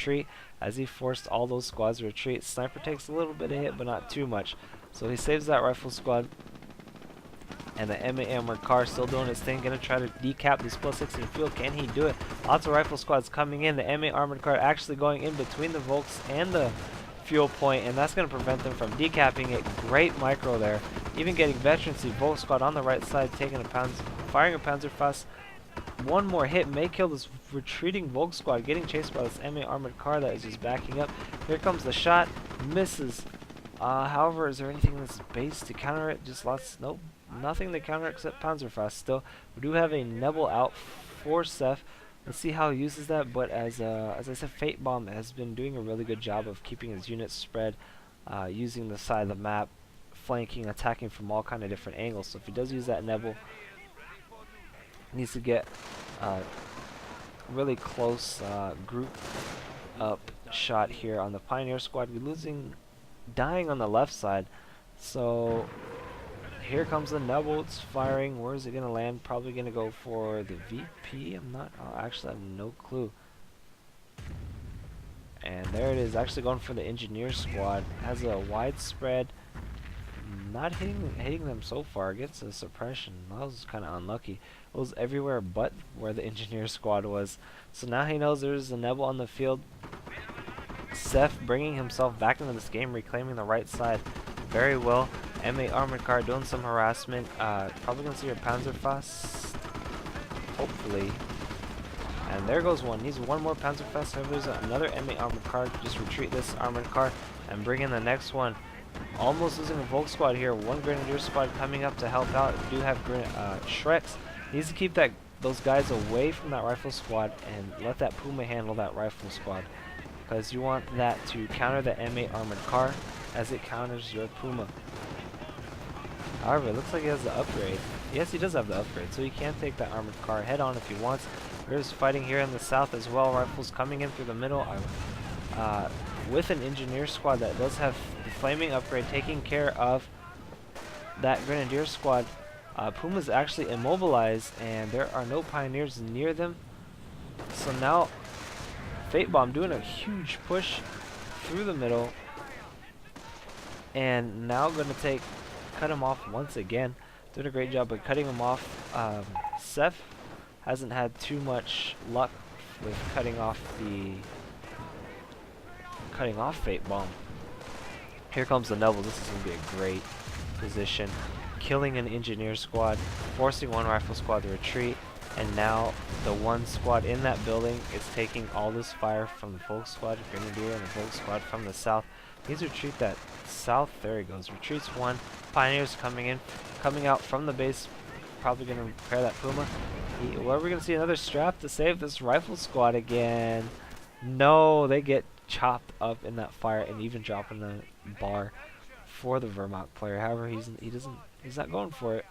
retreat. As he forced all those squads to retreat, Sniper takes a little bit of hit, but not too much. So he saves that rifle squad. And the M8 armored car still doing his thing, gonna try to decap this plus 60 fuel. Can he do it? Lots of rifle squads coming in. The M8 armored car actually going in between the Volks and the fuel point, and that's gonna prevent them from decapping it. Great micro there. Even getting veterancy. Volk squad on the right side, taking a firing a Panzerfaust. One more hit may kill this retreating Volk squad, getting chased by this M8 armored car that is just backing up. Here comes the shot, misses. However, is there anything in this base to counter it? Just lots, nope, nothing to counter except Panzerfaust. Still, we do have a Nebel out for Sepha. Let's see how he uses that. But as I said, Fatebomb has been doing a really good job of keeping his units spread, using the side of the map, flanking, attacking from all kind of different angles. So if he does use that Nebel, he needs to get really close group up shot here on the Pioneer squad. We're dying on the left side. So here comes the Nebel. It's firing. Where is it going to land? Probably going to go for the VP. I'm not. Actually, I have no clue. And there it is. Actually going for the Engineer squad. Has a widespread. Not hitting them so far. Gets a suppression. That was kind of unlucky. It was everywhere but where the Engineer squad was. So now he knows there's a Nebel on the field. Sepha bringing himself back into this game, reclaiming the right side very well. M8 armored car doing some harassment. Probably gonna see your Panzerfaust, hopefully. And there goes one. Needs one more Panzerfaust. However, there's another M8 armored car. Just retreat this armored car and bring in the next one. Almost losing a Volk squad here. One Grenadier squad coming up to help out. We do have Shreks. Needs to keep those guys away from that rifle squad and let that Puma handle that rifle squad, because you want that to counter the M8 armored car as it counters your Puma. However, it looks like he has the upgrade. Yes, he does have the upgrade, so he can take that armored car head on if he wants. There's fighting here in the south as well. Rifles coming in through the middle with an Engineer squad that does have the flaming upgrade, taking care of that Grenadier squad. Puma's actually immobilized, and there are no Pioneers near them. So now Fatebomb doing a huge push through the middle, and now going to cut him off once again. Doing a great job of cutting him off. Sepha hasn't had too much luck with cutting off Fatebomb. Here comes the Nebel. This is going to be a great position. Killing an Engineer squad, forcing one rifle squad to retreat, and now the one squad in that building is taking all this fire from the Volk squad, Grenadier, and the Volk squad from the south. Needs to retreat that south. There he goes. Retreats one. Pioneers coming out from the base. Probably going to repair that Puma. Well, we're going to see another strap to save this rifle squad again. No, they get chopped up in that fire and even dropping the bar for the Wehrmacht player. However, he's not going for it.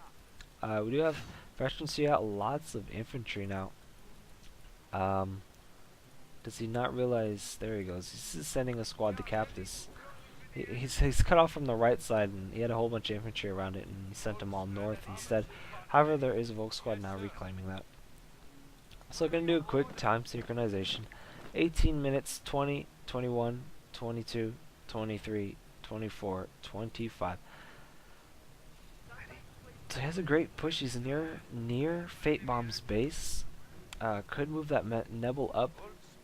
We do have veterancy out. Lots of infantry now. Does he not realize? There he goes. He's sending a squad to cap this. He's cut off from the right side, and he had a whole bunch of infantry around it, and he sent them all north instead. However, there is a Volk squad now reclaiming that. So I'm going to do a quick time synchronization. 18 minutes, 20, 21, 22, 23, 24, 25. So he has a great push. He's near Fatebomb's base. Could move that Nebel up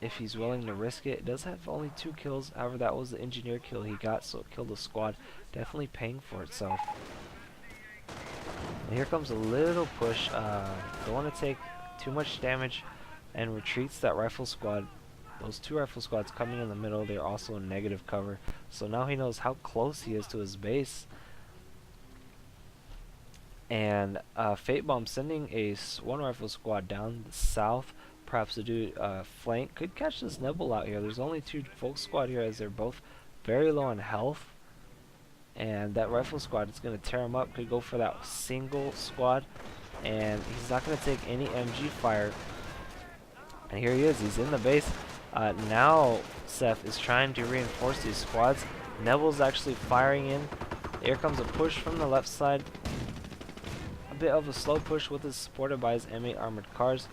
if he's willing to risk it. It does have only 2 kills. However, that was the Engineer kill he got, so it killed the squad. Definitely paying for itself. And here comes a little push. Don't want to take too much damage, and retreats that rifle squad. Those 2 rifle squads coming in the middle, they're also in negative cover. So now he knows how close he is to his base. And Fatebomb sending one rifle squad down the south, perhaps to do flank. Could catch this Nebel out here. There's only 2 Volk squad here, as they're both very low on health. And that rifle squad is going to tear him up. Could go for that single squad, and he's not going to take any MG fire. And here he is. He's in the base. Now Sepha is trying to reinforce these squads. Nebel's actually firing in. Here comes a push from the left side. A bit of a slow push with his supported by his M8 armored cars.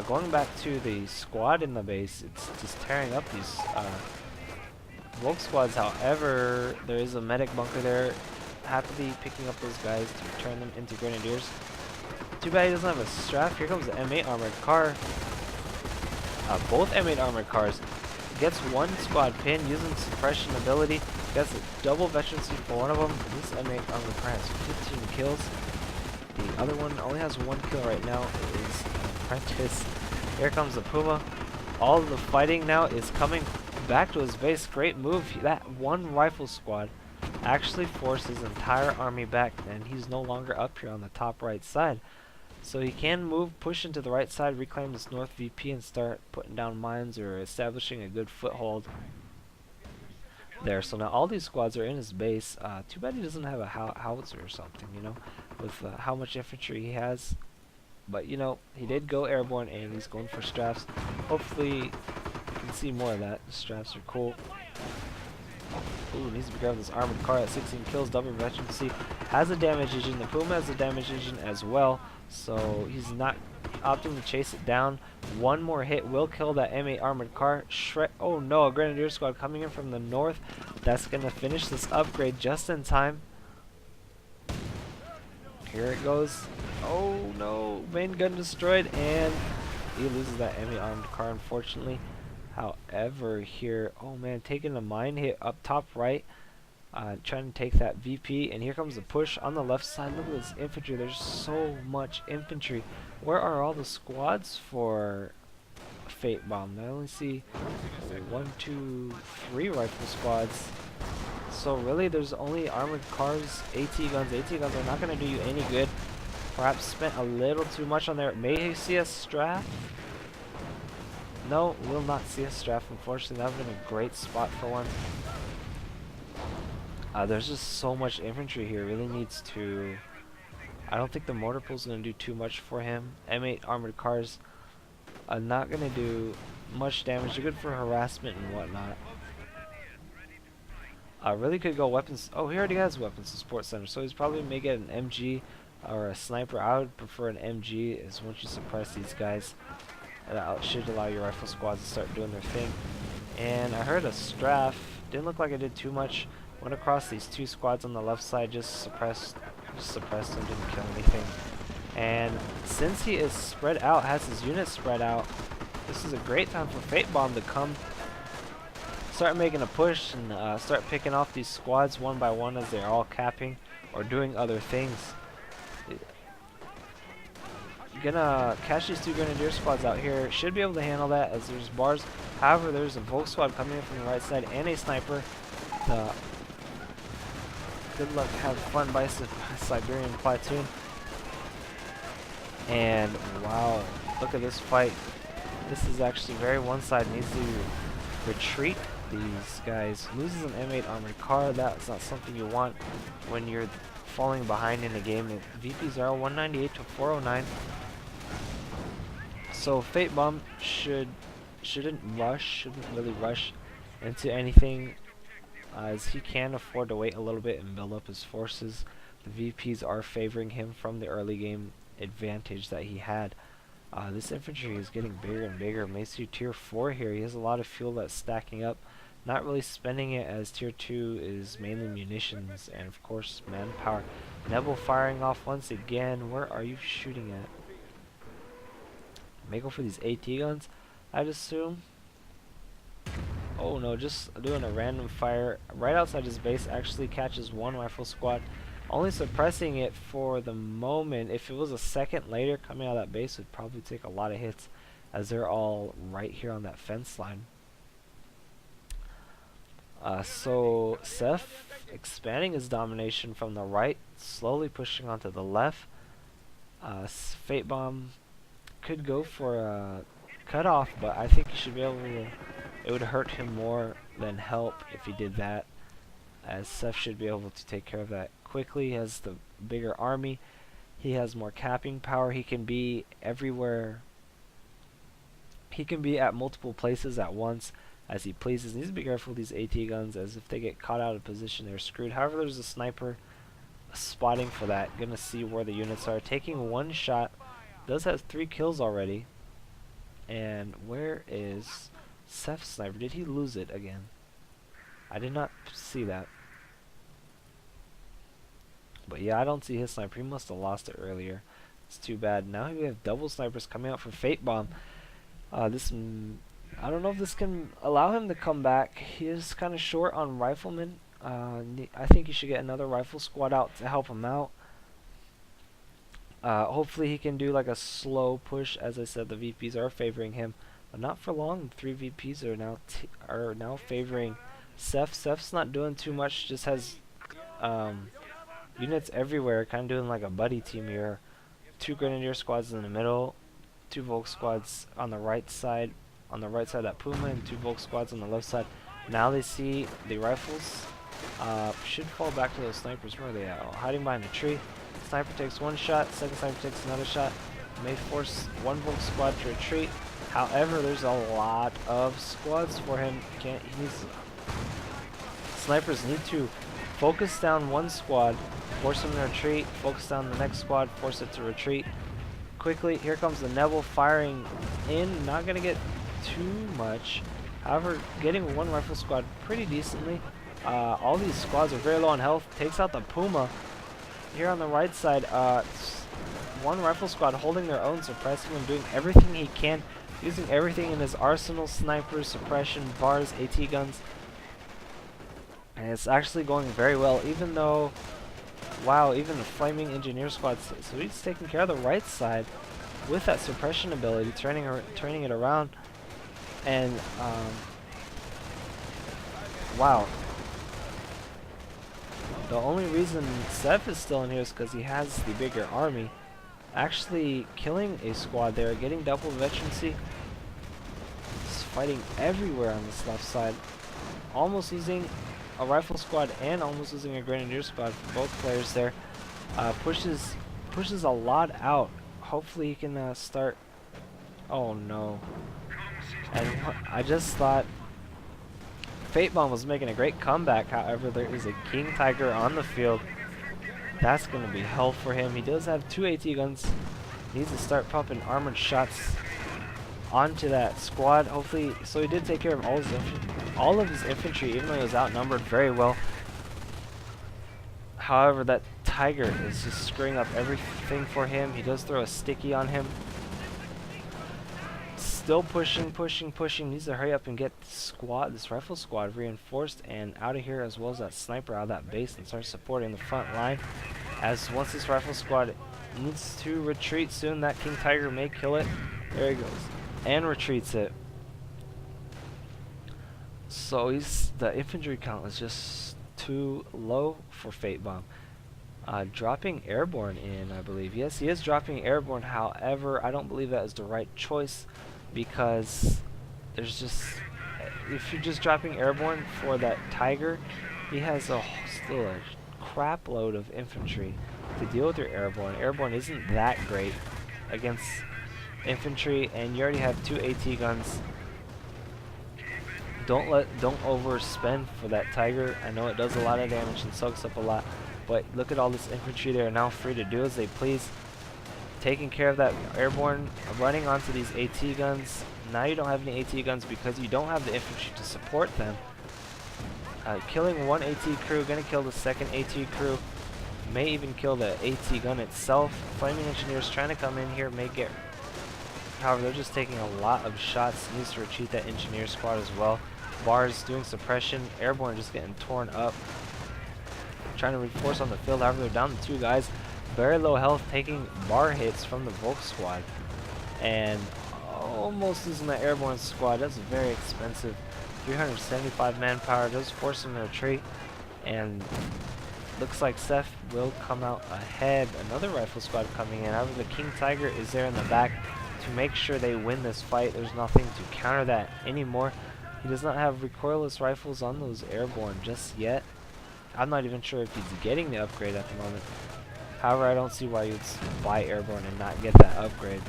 Going back to the squad in the base, it's just tearing up these Volk squads. However, there is a medic bunker there, happily picking up those guys to turn them into grenadiers. Too bad he doesn't have a strap. Here comes the M8 armored car. Both M8 armored cars. Gets one squad pin using suppression ability. Gets a double veterancy for one of them. This M8 armored car has 15 kills. The other one only has 1 kill right now. It is an apprentice. Here comes the Puma. All of the fighting now is coming back to his base. Great move. That one rifle squad actually forced his entire army back, and he's no longer up here on the top right side. So he can move, push into the right side, reclaim this north VP, and start putting down mines or establishing a good foothold there. So now all these squads are in his base. Too bad he doesn't have a howitzer or something, you know, with how much infantry he has. But, you know, he did go airborne, and he's going for straps. Hopefully you can see more of that. The straps are cool. Ooh, needs to be grabbing this armored car at 16 kills, double veterancy. Has a damage engine. The Puma has a damage engine as well, so he's not opting to chase it down. One more hit will kill that M8 armored car. Oh no, a grenadier squad coming in from the north. That's going to finish this upgrade just in time. Here it goes. Oh no, main gun destroyed, and he loses that M8 armored car, unfortunately. However, here, oh man, taking a mine hit up top right, trying to take that VP, and here comes the push on the left side. Look at this infantry. There's so much infantry. Where are all the squads for Fate Bomb? I only see 1, 2, 3 rifle squads. So really, there's only armored cars, AT guns. AT guns are not going to do you any good. Perhaps spent a little too much on there. May see a strap. No, will not see a strap, unfortunately. That would have been a great spot for one. There's just so much infantry here. Really needs to... I don't think the mortar pool is going to do too much for him. M8 armored cars are not going to do much damage. They're good for harassment and whatnot. Really could go weapons... Oh, he already has weapons support center, so he's probably may get an MG or a sniper. I would prefer an MG, as once you suppress these guys, that should allow your rifle squads to start doing their thing. And I heard a strafe. Didn't look like it did too much. Went across these 2 squads on the left side, just suppressed them, didn't kill anything. And since he is spread out, has his units spread out, this is a great time for Fate Bomb to come, start making a push, and start picking off these squads one by one as they're all capping or doing other things. Gonna catch these 2 grenadier squads out here. Should be able to handle that as there's bars. However, there's a Volk squad coming in from the right side and a sniper. Good luck, have fun by Siberian platoon. And wow, look at this fight. This is actually very one-sided. Needs to retreat these guys. Loses an M8 armored car. That's not something you want when you're falling behind in the game. VPs are 198 to 409. So Fate Bomb shouldn't really rush into anything, as he can afford to wait a little bit and build up his forces. The VPs are favoring him from the early game advantage that he had. This infantry is getting bigger and bigger. Mace tier 4 here. He has a lot of fuel that's stacking up. Not really spending it, as tier 2 is mainly munitions and of course manpower. Nebel firing off once again. Where are you shooting at? May go for these AT guns, I'd assume. Oh no, just doing a random fire right outside his base. Actually catches 1 rifle squad. Only suppressing it for the moment. If it was a second later, coming out of that base would probably take a lot of hits, as they're all right here on that fence line. So Sepha expanding his domination from the right, slowly pushing onto the left. Fate Bomb could go for a cutoff, but I think he should be able to... It would hurt him more than help if he did that, as Sepha should be able to take care of that quickly. He has the bigger army. He has more capping power. He can be everywhere. He can be at multiple places at once as he pleases. He needs to be careful with these AT guns, as if they get caught out of position, they're screwed. However, there's a sniper spotting for that. Gonna see where the units are. Taking 1 shot. Does have 3 kills already. And where is Seph's sniper? Did he lose it again? I did not see that. But yeah, I don't see his sniper. He must have lost it earlier. It's too bad. Now we have double snipers coming out for fatebomb. I don't know if this can allow him to come back. He is kind of short on riflemen. I think he should get another rifle squad out to help him out. Hopefully he can do like a slow push. As I said, the VPs are favoring him, but not for long. 3 VPs are now favoring Seph. Seph's not doing too much. Just has units everywhere, kind of doing like a buddy team here. 2 Grenadier squads in the middle, 2 Volk squads on the right side of that Puma, and 2 Volk squads on the left side. Now they see the rifles. Should fall back to those snipers. Where are they at? Oh, hiding behind a tree. Sniper takes 1 shot, second sniper takes another shot. May force 1 Volk squad to retreat. However, there's a lot of squads for him. Snipers need to focus down 1 squad, force him to retreat, focus down the next squad, force it to retreat. Quickly, here comes the Neville firing in, not going to get too much. However, getting 1 rifle squad pretty decently. All these squads are very low on health. Takes out the Puma. Here on the right side, 1 rifle squad holding their own, suppressing him, doing everything he can, using everything in his arsenal: snipers, suppression, bars, AT guns. And it's actually going very well, even though, wow, even the flaming engineer squad. So he's taking care of the right side with that suppression ability, turning it around. And wow. The only reason Seph is still in here is because he has the bigger army. Actually killing a squad there, getting double veterancy. He's fighting everywhere on this left side. Almost losing a rifle squad and almost losing a grenadier squad for both players there. Pushes a lot out. Hopefully he can start. Oh no. And I just thought fatebomb was making a great comeback. However, there is a King Tiger on the field. That's going to be hell for him. He does have 2 AT guns. Needs to start pumping armored shots onto that squad. Hopefully, so he did take care of all of his infantry, even though he was outnumbered very well. However, that Tiger is just screwing up everything for him. He does throw a sticky on him. Still pushing. Needs to hurry up and get this rifle squad reinforced and out of here, as well as that sniper out of that base, and start supporting the front line. As once this rifle squad needs to retreat soon, that King Tiger may kill it. There he goes. And retreats it. So the infantry count is just too low for fatebomb. Dropping airborne in, I believe. Yes, he is dropping airborne. However, I don't believe that is the right choice, because there's just, if you're just dropping airborne for that Tiger, he has still a crap load of infantry to deal with your airborne. Airborne isn't that great against infantry, and you already have 2 AT guns. Don't overspend for that Tiger. I know it does a lot of damage and soaks up a lot, but look at all this infantry. They are now free to do as they please. Taking care of that airborne, running onto these AT guns. Now you don't have any AT guns because you don't have the infantry to support them. Killing 1 AT crew, gonna kill the second AT crew. May even kill the AT gun itself. Flaming engineers trying to come in here, may get. However, they're just taking a lot of shots. Needs to retreat that engineer squad as well. Bars doing suppression. Airborne just getting torn up. Trying to reinforce on the field. However, they're down to 2 guys. Very low health, taking bar hits from the Volk squad. And almost losing the airborne squad. That's very expensive. 375 manpower. Does force him to retreat. And looks like Seph will come out ahead. Another rifle squad coming in. However, the King Tiger is there in the back to make sure they win this fight. There's nothing to counter that anymore. He does not have recoilless rifles on those airborne just yet. I'm not even sure if he's getting the upgrade at the moment. However, I don't see why you'd buy airborne and not get that upgrade.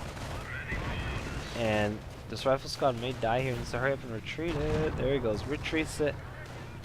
And this rifle squad may die here. He needs to hurry up and retreat it. There he goes. Retreats it.